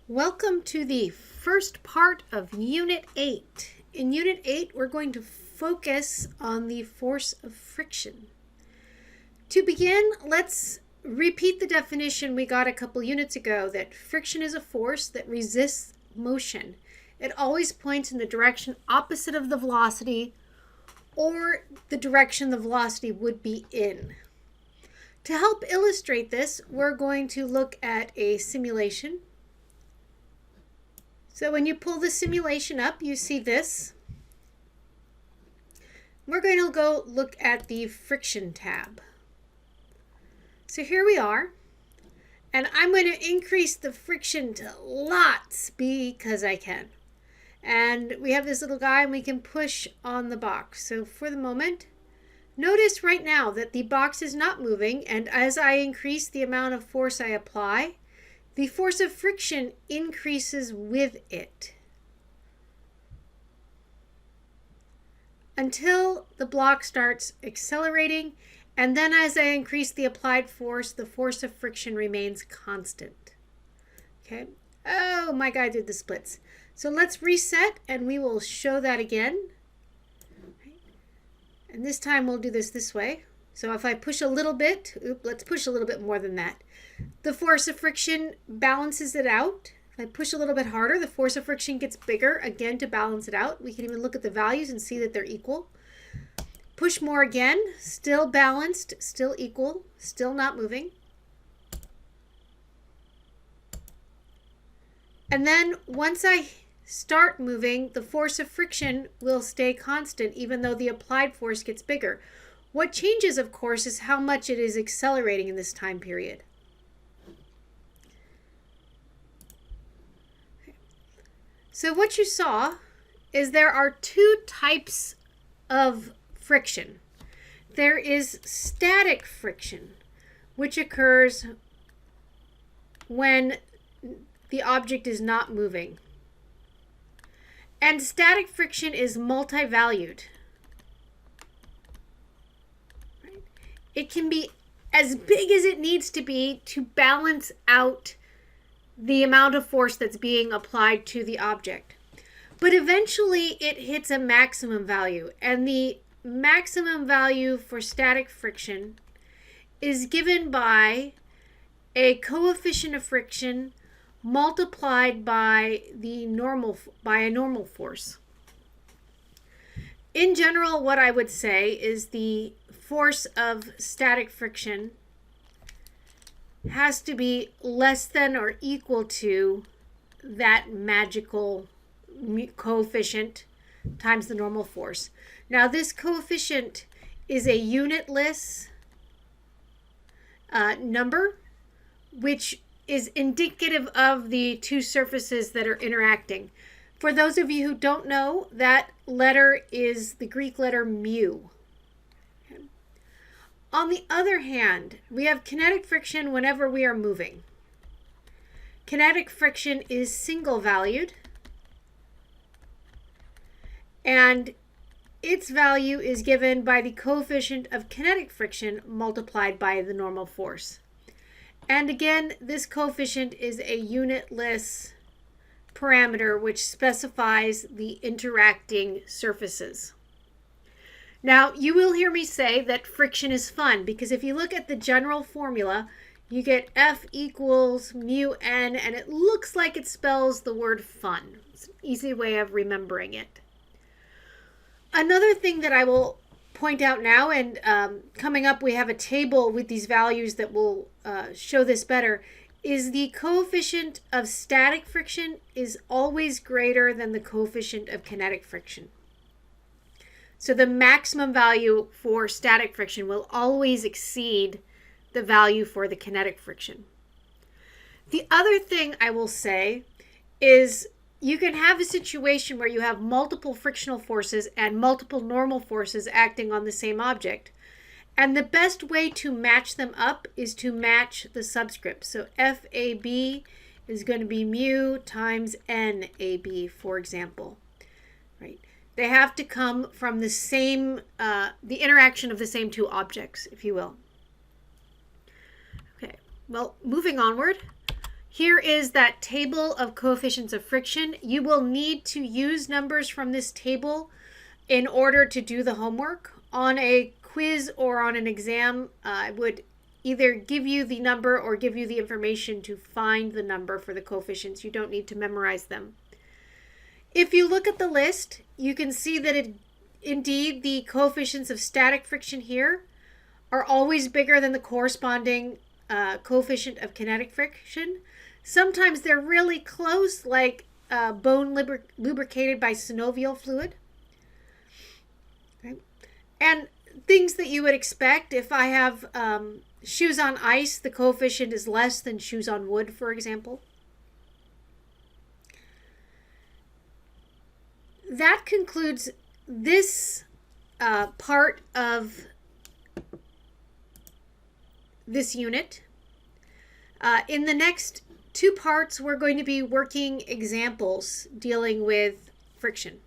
Welcome to the first part of Unit 8. In Unit 8, we're going to focus on the force of friction. To begin, let's repeat the definition we got a couple units ago, that friction is a force that resists motion. It always points in the direction opposite of the velocity or the direction the velocity would be in. To help illustrate this, we're going to look at a simulation. So when you pull the simulation up, you see this. We're going to go look at the friction tab. So here we are, and I'm going to increase the friction to lots because I can. And we have this little guy and we can push on the box. So for the moment, notice right now that the box is not moving, and as I increase the amount of force I apply, the force of friction increases with it until the block starts accelerating, and then as I increase the applied force, the force of friction remains constant. Okay. Oh, my guy did the splits. So let's reset and we will show that again. And this time we'll do this way. So if I push a little bit, let's push a little bit more than that. The force of friction balances it out. If I push a little bit harder, the force of friction gets bigger, again, to balance it out. We can even look at the values and see that they're equal. Push more again, still balanced, still equal, still not moving. And then once I start moving, the force of friction will stay constant even though the applied force gets bigger. What changes, of course, is how much it is accelerating in this time period. So what you saw is there are two types of friction. There is static friction, which occurs when the object is not moving. And static friction is multi-valued. It can be as big as it needs to be to balance out the amount of force that's being applied to the object. But eventually it hits a maximum value, and the maximum value for static friction is given by a coefficient of friction multiplied by a normal force. In general, what I would say is the force of static friction has to be less than or equal to that magical coefficient times the normal force. Now this coefficient is a unitless number, which is indicative of the two surfaces that are interacting. For those of you who don't know, that letter is the Greek letter mu. On the other hand, we have kinetic friction whenever we are moving. Kinetic friction is single valued, and its value is given by the coefficient of kinetic friction multiplied by the normal force. And again, this coefficient is a unitless parameter which specifies the interacting surfaces. Now, you will hear me say that friction is fun, because if you look at the general formula, you get F equals mu n, and it looks like it spells the word fun. It's an easy way of remembering it. Another thing that I will point out now, and coming up we have a table with these values that will show this better, is the coefficient of static friction is always greater than the coefficient of kinetic friction. So the maximum value for static friction will always exceed the value for the kinetic friction. The other thing I will say is you can have a situation where you have multiple frictional forces and multiple normal forces acting on the same object. And the best way to match them up is to match the subscript. So FAB is going to be mu times NAB, for example. Right? They have to come from the same, the interaction of the same two objects, if you will. Okay, well, moving onward, Here is that table of coefficients of friction. You will need to use numbers from this table in order to do the homework. On a quiz or on an exam, I would either give you the number or give you the information to find the number for the coefficients. You don't need to memorize them. If you look at the list, you can see that indeed the coefficients of static friction here are always bigger than the corresponding coefficient of kinetic friction. Sometimes they're really close, like bone lubricated by synovial fluid. Okay. And things that you would expect, if I have shoes on ice, the coefficient is less than shoes on wood, for example. That concludes this part of this unit. In the next two parts, we're going to be working examples dealing with friction.